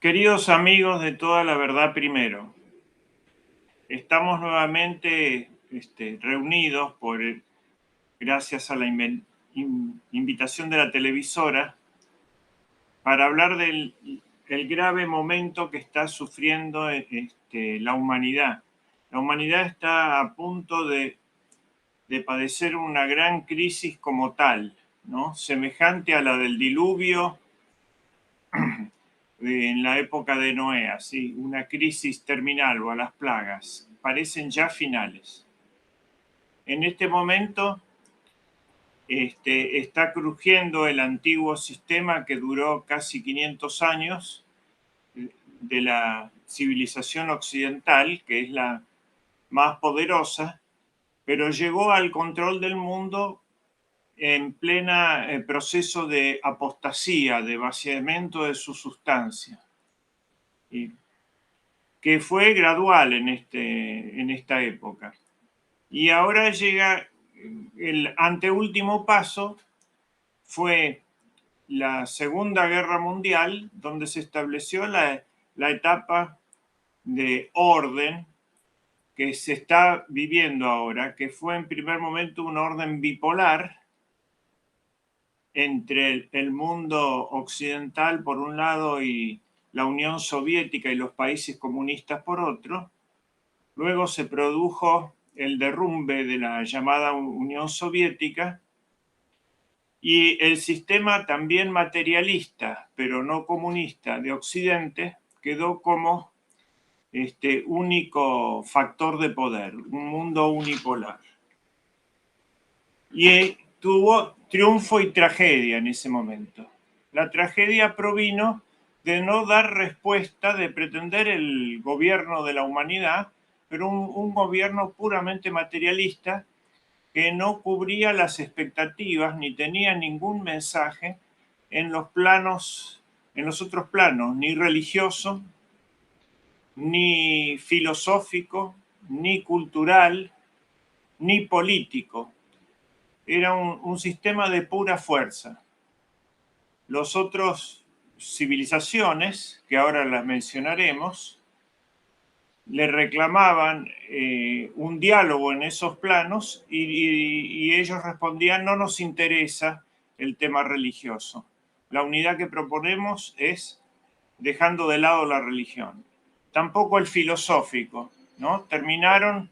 Queridos amigos de Toda la Verdad Primero, estamos nuevamente reunidos gracias a la invitación de la televisora para hablar del el grave momento que está sufriendo la humanidad. La humanidad está a punto de padecer una gran crisis como tal, ¿no? Semejante a la del diluvio en la época de Noé, así, una crisis terminal o a las plagas, parecen ya finales. En este momento está crujiendo el antiguo sistema que duró casi 500 años de la civilización occidental, que es la más poderosa, pero llegó al control del mundo en plena proceso de apostasía, de vaciamiento de su sustancia. Y que fue gradual en esta época. Y ahora llega el anteúltimo paso, fue la Segunda Guerra Mundial, donde se estableció la etapa de orden que se está viviendo ahora, que fue en primer momento un orden bipolar entre el mundo occidental por un lado y la Unión Soviética y los países comunistas por otro. Luego se produjo el derrumbe de la llamada Unión Soviética y el sistema también materialista, pero no comunista, de Occidente quedó como único factor de poder, un mundo unipolar. Y tuvo triunfo y tragedia en ese momento. La tragedia provino de no dar respuesta, de pretender el gobierno de la humanidad, pero un gobierno puramente materialista que no cubría las expectativas ni tenía ningún mensaje en los planos, en los otros planos, ni religioso, ni filosófico, ni cultural, ni político. Era un sistema de pura fuerza. Los otros civilizaciones, que ahora las mencionaremos, le reclamaban un diálogo en esos planos y ellos respondían: no nos interesa el tema religioso. La unidad que proponemos es dejando de lado la religión. Tampoco el filosófico, ¿no? Terminaron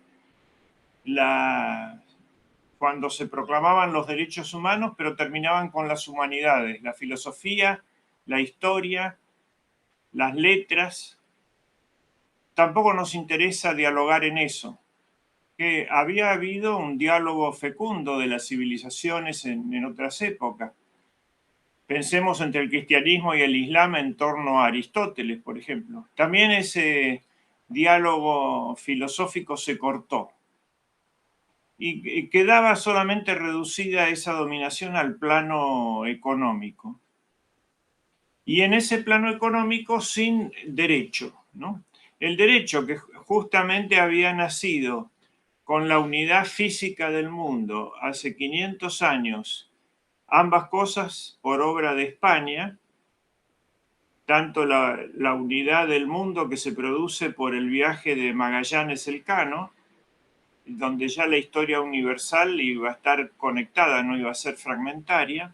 cuando se proclamaban los derechos humanos, pero terminaban con las humanidades, la filosofía, la historia, las letras. Tampoco nos interesa dialogar en eso, que había habido un diálogo fecundo de las civilizaciones en otras épocas. Pensemos entre el cristianismo y el islam en torno a Aristóteles, por ejemplo. También ese diálogo filosófico se cortó y quedaba solamente reducida esa dominación al plano económico. Y en ese plano económico sin derecho, ¿no? El derecho que justamente había nacido con la unidad física del mundo hace 500 años, ambas cosas por obra de España, tanto la unidad del mundo que se produce por el viaje de Magallanes Elcano, donde ya la historia universal iba a estar conectada, no iba a ser fragmentaria,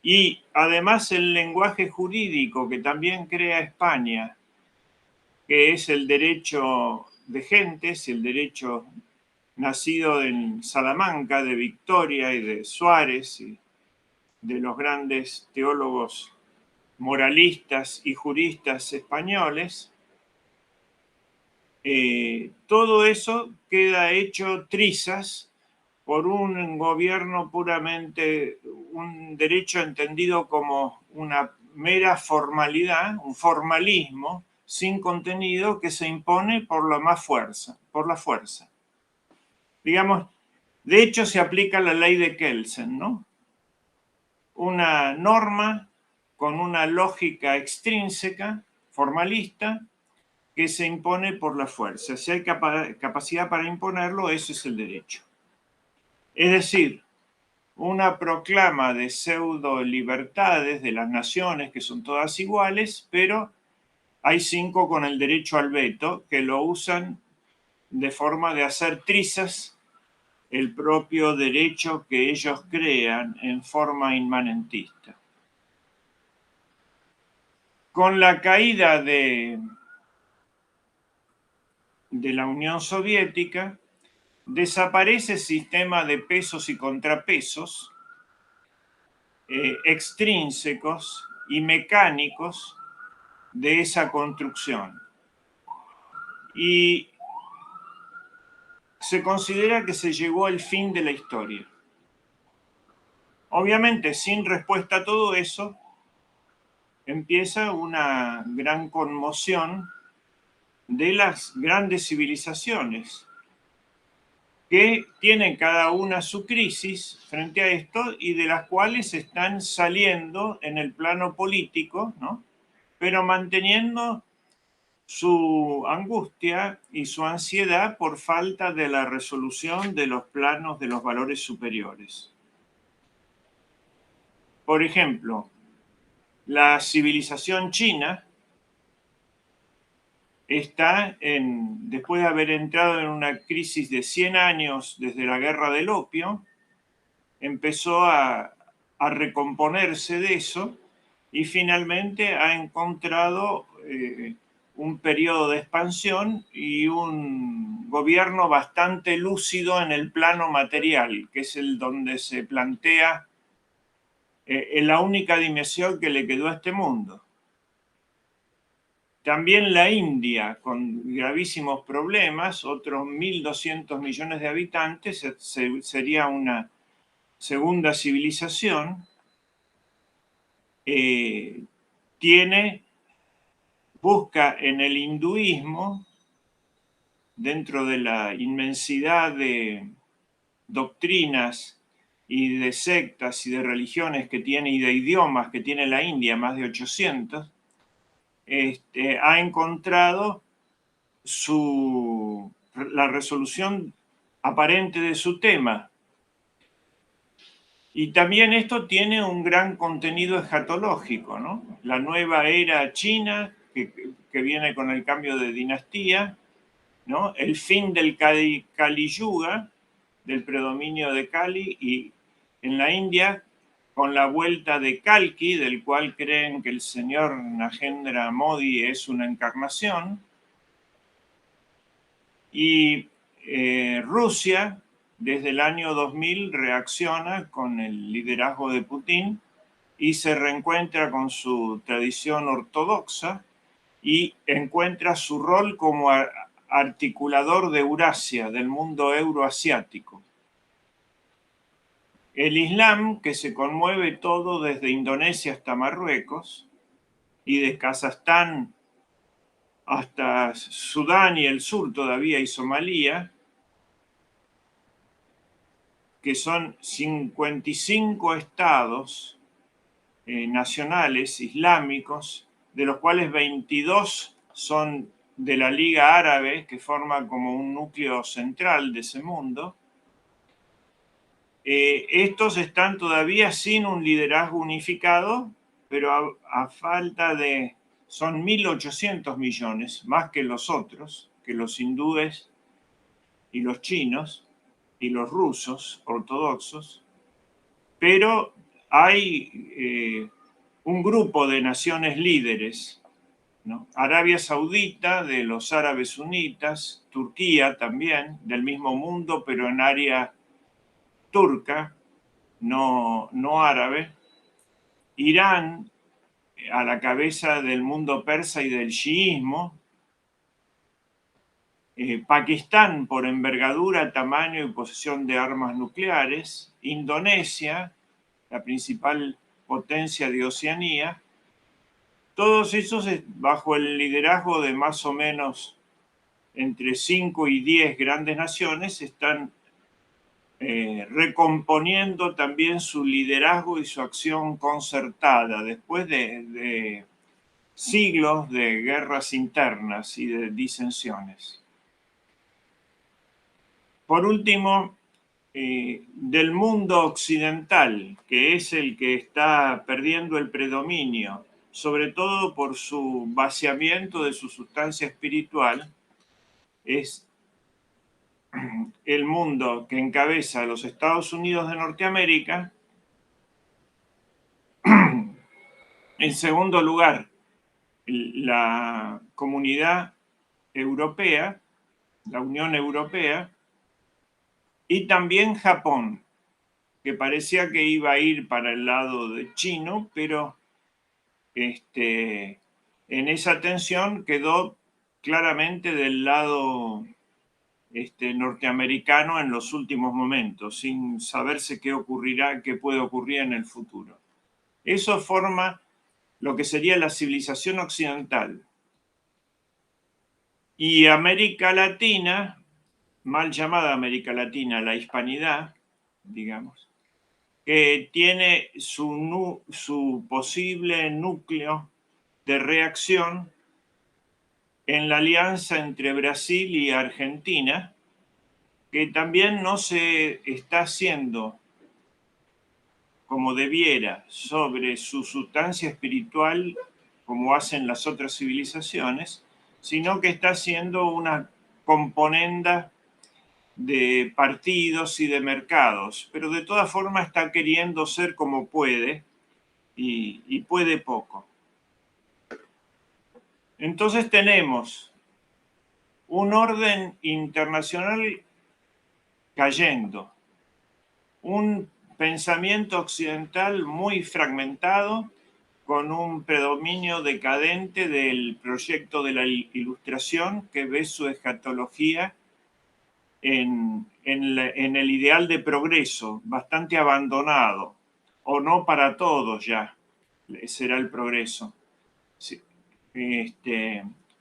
y además el lenguaje jurídico que también crea España, que es el derecho de gentes, el derecho nacido en Salamanca, de Victoria y de Suárez, y de los grandes teólogos moralistas y juristas españoles. Todo eso queda hecho trizas por un gobierno puramente, un derecho entendido como una mera formalidad, un formalismo sin contenido que se impone por por la fuerza. Digamos, de hecho se aplica la ley de Kelsen, ¿no? Una norma con una lógica extrínseca, formalista, que se impone por la fuerza. Si hay capacidad para imponerlo, eso es el derecho. Es decir, una proclama de pseudo libertades de las naciones que son todas iguales, pero hay 5 con el derecho al veto que lo usan de forma de hacer trizas el propio derecho que ellos crean en forma inmanentista. Con la caída de la Unión Soviética, desaparece el sistema de pesos y contrapesos extrínsecos y mecánicos de esa construcción. Y se considera que se llegó al fin de la historia. Obviamente, sin respuesta a todo eso, empieza una gran conmoción de las grandes civilizaciones que tienen cada una su crisis frente a esto y de las cuales están saliendo en el plano político, ¿no? Pero manteniendo su angustia y su ansiedad por falta de la resolución de los planos de los valores superiores. Por ejemplo, la civilización china está después de haber entrado en una crisis de 100 años desde la guerra del opio, empezó a recomponerse de eso y finalmente ha encontrado un periodo de expansión y un gobierno bastante lúcido en el plano material, que es el donde se plantea la única dimensión que le quedó a este mundo. También la India, con gravísimos problemas, otros 1.200 millones de habitantes, sería una segunda civilización, busca en el hinduismo, dentro de la inmensidad de doctrinas y de sectas y de religiones que tiene y de idiomas que tiene la India, más de 800, ha encontrado la resolución aparente de su tema. Y también esto tiene un gran contenido escatológico, ¿no? La nueva era china, que viene con el cambio de dinastía, ¿no? El fin del Kali Yuga, del predominio de Kali, y en la India, con la vuelta de Kalki, del cual creen que el señor Narendra Modi es una encarnación, y Rusia, desde el año 2000, reacciona con el liderazgo de Putin y se reencuentra con su tradición ortodoxa y encuentra su rol como articulador de Eurasia, del mundo euroasiático. El Islam, que se conmueve todo desde Indonesia hasta Marruecos y de Kazajstán hasta Sudán y el sur todavía y Somalia, que son 55 estados nacionales islámicos, de los cuales 22 son de la Liga Árabe, que forma como un núcleo central de ese mundo. Estos están todavía sin un liderazgo unificado, pero a falta de... son 1.800 millones, más que los otros, que los hindúes y los chinos y los rusos ortodoxos, pero hay un grupo de naciones líderes, ¿no? Arabia Saudita, de los árabes sunitas, Turquía también, del mismo mundo, pero en área turca, no árabe, Irán, a la cabeza del mundo persa y del chiismo, Pakistán por envergadura, tamaño y posesión de armas nucleares, Indonesia, la principal potencia de Oceanía, todos esos bajo el liderazgo de más o menos entre 5 y 10 grandes naciones están recomponiendo también su liderazgo y su acción concertada después de siglos de guerras internas y de disensiones. Por último, del mundo occidental, que es el que está perdiendo el predominio sobre todo por su vaciamiento de su sustancia espiritual, es el mundo que encabeza los Estados Unidos de Norteamérica. En segundo lugar, la Comunidad Europea, la Unión Europea, y también Japón, que parecía que iba a ir para el lado de chino, pero en esa tensión quedó claramente del lado norteamericano en los últimos momentos, sin saberse qué ocurrirá, qué puede ocurrir en el futuro. Eso forma lo que sería la civilización occidental. Y América Latina, mal llamada América Latina, la hispanidad, digamos, que tiene su posible núcleo de reacción en la alianza entre Brasil y Argentina, que también no se está haciendo como debiera sobre su sustancia espiritual como hacen las otras civilizaciones, sino que está haciendo una componenda de partidos y de mercados, pero de todas formas está queriendo ser como puede y puede poco. Entonces tenemos un orden internacional cayendo, un pensamiento occidental muy fragmentado, con un predominio decadente del proyecto de la Ilustración, que ve su escatología en el ideal de progreso, bastante abandonado, o no para todos ya, será el progreso. Sí.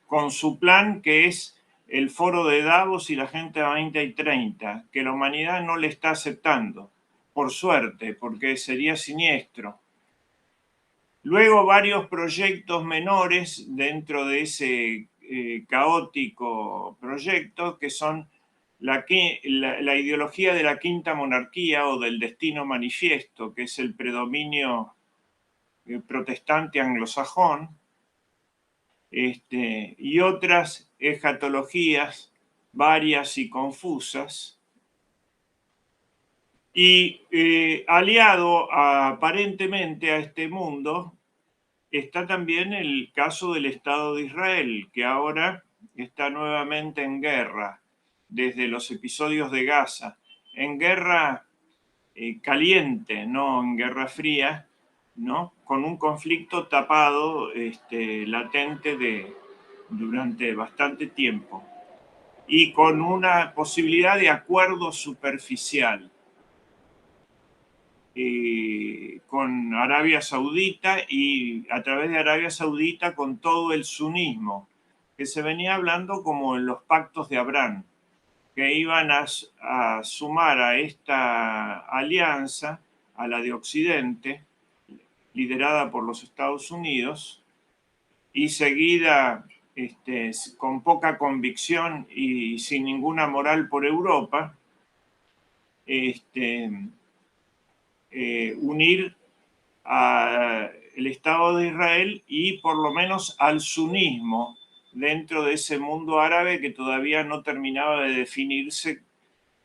Con su plan que es el foro de Davos y la Agenda 2030, que la humanidad no le está aceptando, por suerte, porque sería siniestro. Luego varios proyectos menores dentro de ese caótico proyecto, que son la ideología de la quinta monarquía o del destino manifiesto, que es el predominio protestante anglosajón, y otras escatologías varias y confusas. Y aliado aparentemente a este mundo está también el caso del Estado de Israel, que ahora está nuevamente en guerra desde los episodios de Gaza, en guerra caliente, no en guerra fría, ¿no? Con un conflicto tapado, latente durante bastante tiempo y con una posibilidad de acuerdo superficial con Arabia Saudita, y a través de Arabia Saudita con todo el sunismo, que se venía hablando como en los pactos de Abraham, que iban a sumar a esta alianza, a la de Occidente, liderada por los Estados Unidos, y seguida con poca convicción y sin ninguna moral por Europa, unir al Estado de Israel y por lo menos al sunismo dentro de ese mundo árabe que todavía no terminaba de definirse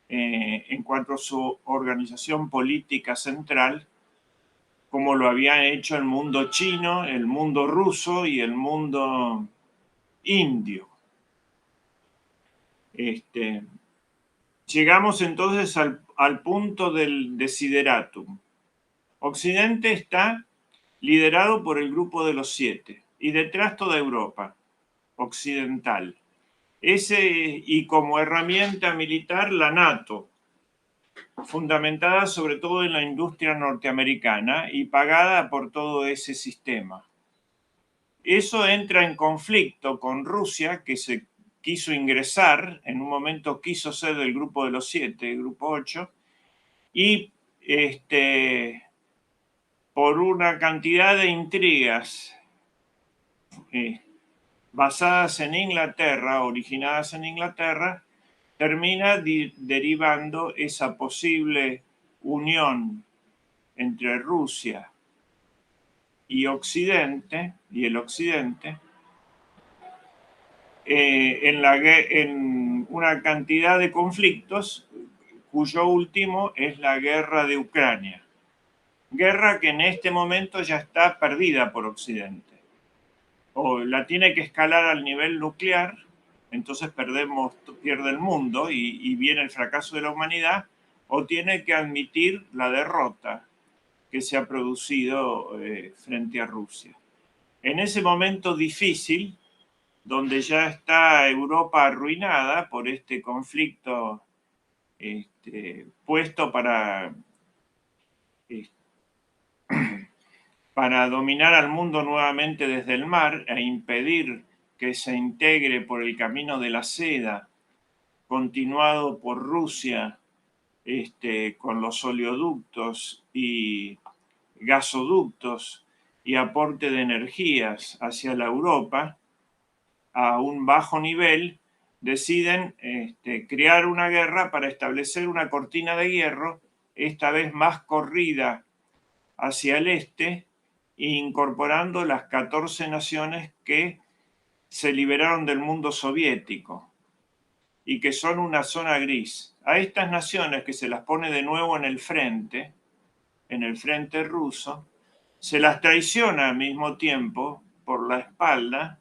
en cuanto a su organización política central, como lo habían hecho el mundo chino, el mundo ruso y el mundo indio. Llegamos entonces al punto del desideratum. Occidente está liderado por el Grupo de los Siete y detrás toda Europa occidental. Y como herramienta militar la NATO, fundamentada sobre todo en la industria norteamericana y pagada por todo ese sistema. Eso entra en conflicto con Rusia, que se quiso ingresar, en un momento quiso ser del Grupo de los Siete, el Grupo 8, y por una cantidad de intrigas basadas en Inglaterra, originadas en Inglaterra, termina derivando esa posible unión entre Rusia y Occidente, y el Occidente, en una cantidad de conflictos, cuyo último es la guerra de Ucrania. Guerra que en este momento ya está perdida por Occidente. O la tiene que escalar al nivel nuclear, entonces pierde el mundo y viene el fracaso de la humanidad, o tiene que admitir la derrota que se ha producido frente a Rusia. En ese momento difícil, donde ya está Europa arruinada por este conflicto puesto para dominar al mundo nuevamente desde el mar e impedir que se integre por el camino de la seda, continuado por Rusia, con los oleoductos y gasoductos y aporte de energías hacia la Europa a un bajo nivel, deciden crear una guerra para establecer una cortina de hierro, esta vez más corrida hacia el este, incorporando las 14 naciones que se liberaron del mundo soviético y que son una zona gris. A estas naciones que se las pone de nuevo en el frente ruso, se las traiciona al mismo tiempo por la espalda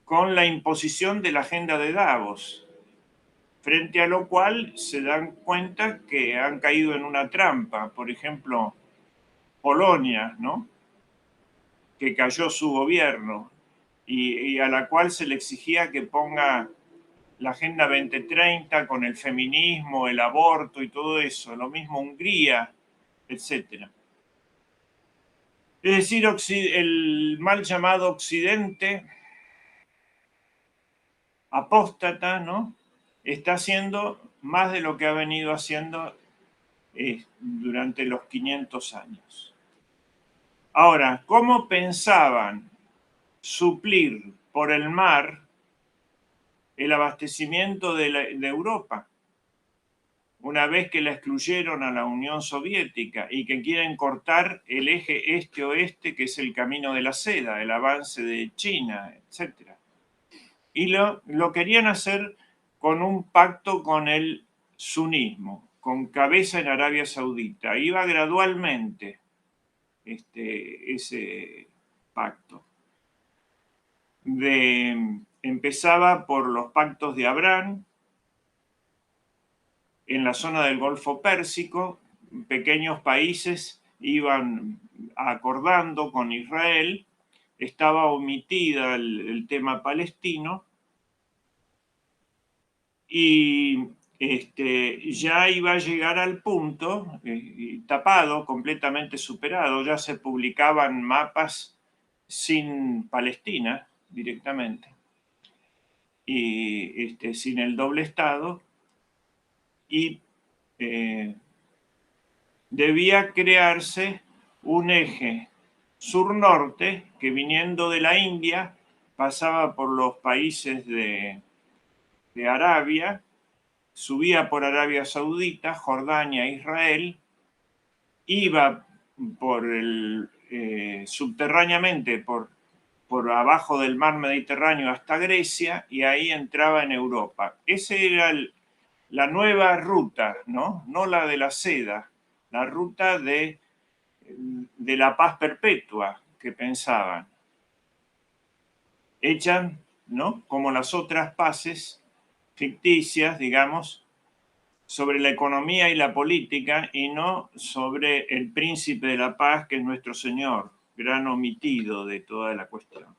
con la imposición de la agenda de Davos, frente a lo cual se dan cuenta que han caído en una trampa. Por ejemplo, Polonia, ¿no?, que cayó su gobierno y a la cual se le exigía que ponga la Agenda 2030 con el feminismo, el aborto y todo eso. Lo mismo Hungría, etc. Es decir, el mal llamado Occidente apóstata, ¿no?, está haciendo más de lo que ha venido haciendo durante los 500 años. Ahora, ¿cómo pensaban suplir por el mar el abastecimiento de Europa? Una vez que la excluyeron a la Unión Soviética y que quieren cortar el eje este-oeste, que es el camino de la seda, el avance de China, etc. Y lo querían hacer con un pacto con el sunismo, con cabeza en Arabia Saudita. Iba gradualmente ese pacto. Empezaba por los pactos de Abraham en la zona del Golfo Pérsico. Pequeños países iban acordando con Israel, estaba omitida el tema palestino y ya iba a llegar al punto, tapado, completamente superado. Ya se publicaban mapas sin Palestina directamente y sin el doble Estado, y debía crearse un eje sur-norte que, viniendo de la India, pasaba por los países de Arabia, subía por Arabia Saudita, Jordania, Israel, iba subterráneamente por abajo del mar Mediterráneo hasta Grecia, y ahí entraba en Europa. Esa era la nueva ruta, ¿no? No la de la seda, la ruta de la paz perpetua que pensaban. Echan, ¿no?, como las otras paces ficticias, digamos, sobre la economía y la política, y no sobre el príncipe de la paz, que es nuestro Señor, gran omitido de toda la cuestión.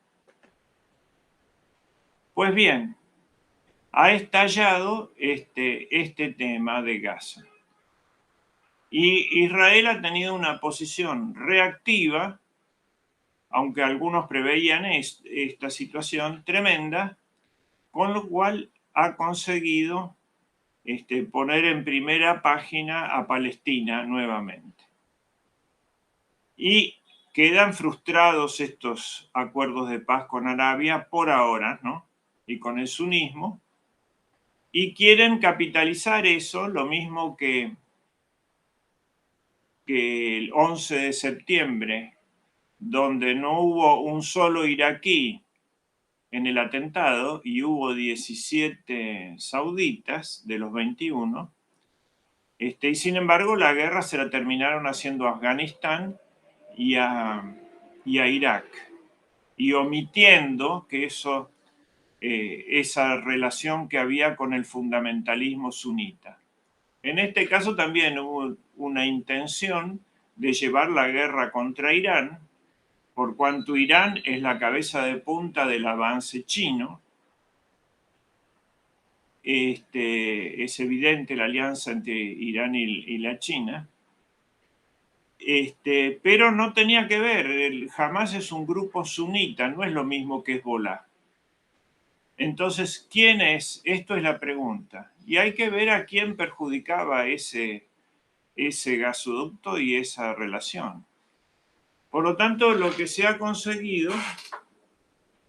Pues bien, ha estallado este tema de Gaza. Y Israel ha tenido una posición reactiva, aunque algunos preveían esta situación tremenda, con lo cual ha conseguido poner en primera página a Palestina nuevamente. Y quedan frustrados estos acuerdos de paz con Arabia por ahora, ¿no?, y con el sunismo, y quieren capitalizar eso, lo mismo que que el 11 de septiembre, donde no hubo un solo iraquí en el atentado y hubo 17 sauditas de los 21, y sin embargo la guerra se la terminaron haciendo a Afganistán y a Irak, y omitiendo que esa relación que había con el fundamentalismo sunita. En este caso también hubo una intención de llevar la guerra contra Irán, por cuanto Irán es la cabeza de punta del avance chino. Es evidente la alianza entre Irán y la China. Pero no tenía que ver, Hamás es un grupo sunita, no es lo mismo que Hezbollah. Entonces, ¿quién es? Esto es la pregunta. Y hay que ver a quién perjudicaba ese gasoducto y esa relación. Por lo tanto, lo que se ha conseguido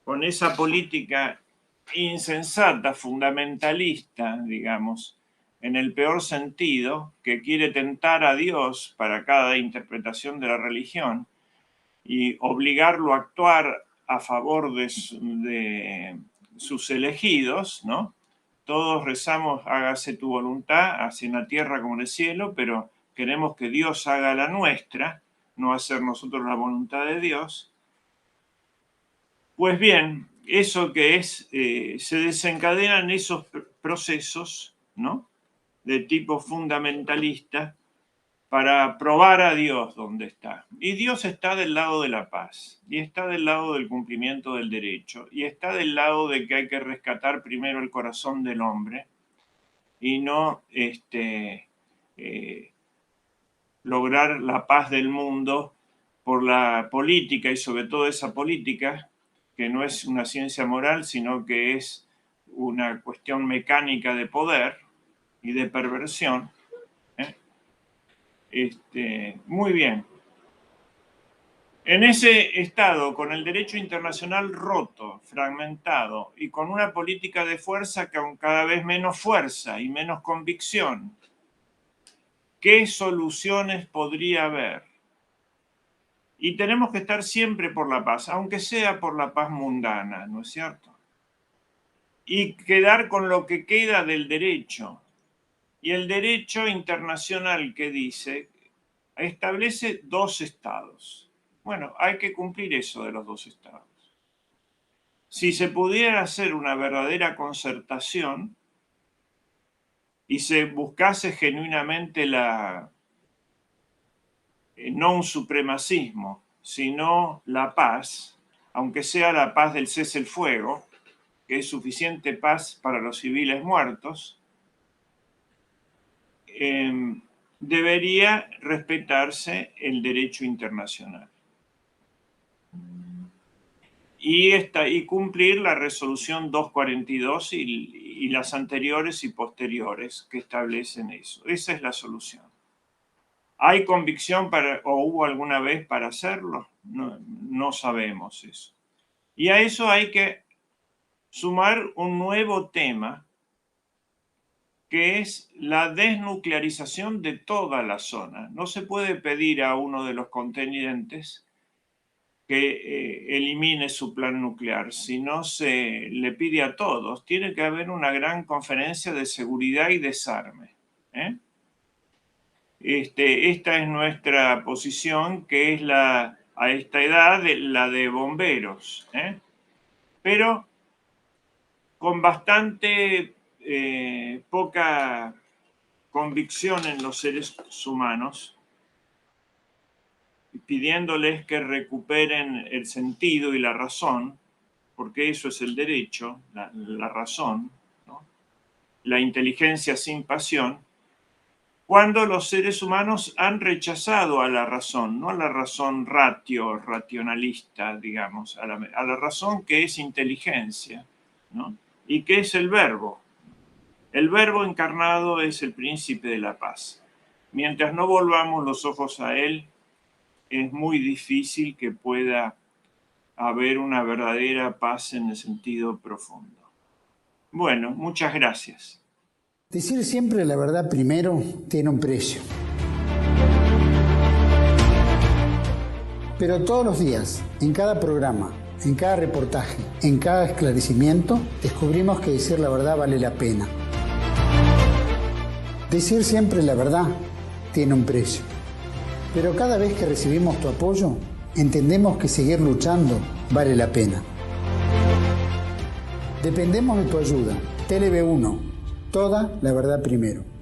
con esa política insensata, fundamentalista, digamos, en el peor sentido, que quiere tentar a Dios para cada interpretación de la religión y obligarlo a actuar a favor de sus elegidos, ¿no? Todos rezamos, hágase tu voluntad, así en la tierra como en el cielo, pero queremos que Dios haga la nuestra, no hacer nosotros la voluntad de Dios. Pues bien, eso que es, se desencadenan esos procesos, ¿no?, de tipo fundamentalista para probar a Dios dónde está. Y Dios está del lado de la paz, y está del lado del cumplimiento del derecho, y está del lado de que hay que rescatar primero el corazón del hombre y no lograr la paz del mundo por la política, y sobre todo esa política que no es una ciencia moral, sino que es una cuestión mecánica de poder y de perversión. Muy bien. En ese estado, con el derecho internacional roto, fragmentado y con una política de fuerza con cada vez menos fuerza y menos convicción, ¿qué soluciones podría haber? Y tenemos que estar siempre por la paz, aunque sea por la paz mundana, ¿no es cierto? Y quedar con lo que queda del derecho. Y el derecho internacional que dice, establece 2 estados. Bueno, hay que cumplir eso de los 2 estados. Si se pudiera hacer una verdadera concertación y se buscase genuinamente no un supremacismo, sino la paz, aunque sea la paz del cese el fuego, que es suficiente paz para los civiles muertos, debería respetarse el derecho internacional. Y cumplir la resolución 242 y las anteriores y posteriores que establecen eso. Esa es la solución. ¿Hay convicción o hubo alguna vez para hacerlo? No sabemos eso. Y a eso hay que sumar un nuevo tema, que es la desnuclearización de toda la zona. No se puede pedir a uno de los contendientes que elimine su plan nuclear, si no se le pide a todos. Tiene que haber una gran conferencia de seguridad y desarme. Esta es nuestra posición, que es a esta edad la de bomberos, pero con bastante poca convicción en los seres humanos, pidiéndoles que recuperen el sentido y la razón, porque eso es el derecho, la razón, ¿no?, la inteligencia sin pasión, cuando los seres humanos han rechazado a la razón, no a la razón racionalista, digamos, a la razón que es inteligencia, ¿no?, y que es el verbo. El verbo encarnado es el príncipe de la paz. Mientras no volvamos los ojos a él, es muy difícil que pueda haber una verdadera paz en el sentido profundo. Bueno, muchas gracias. Decir siempre la verdad primero tiene un precio. Pero todos los días, en cada programa, en cada reportaje, en cada esclarecimiento, descubrimos que decir la verdad vale la pena. Decir siempre la verdad tiene un precio. Pero cada vez que recibimos tu apoyo, entendemos que seguir luchando vale la pena. Dependemos de tu ayuda. TLV1, toda la verdad primero.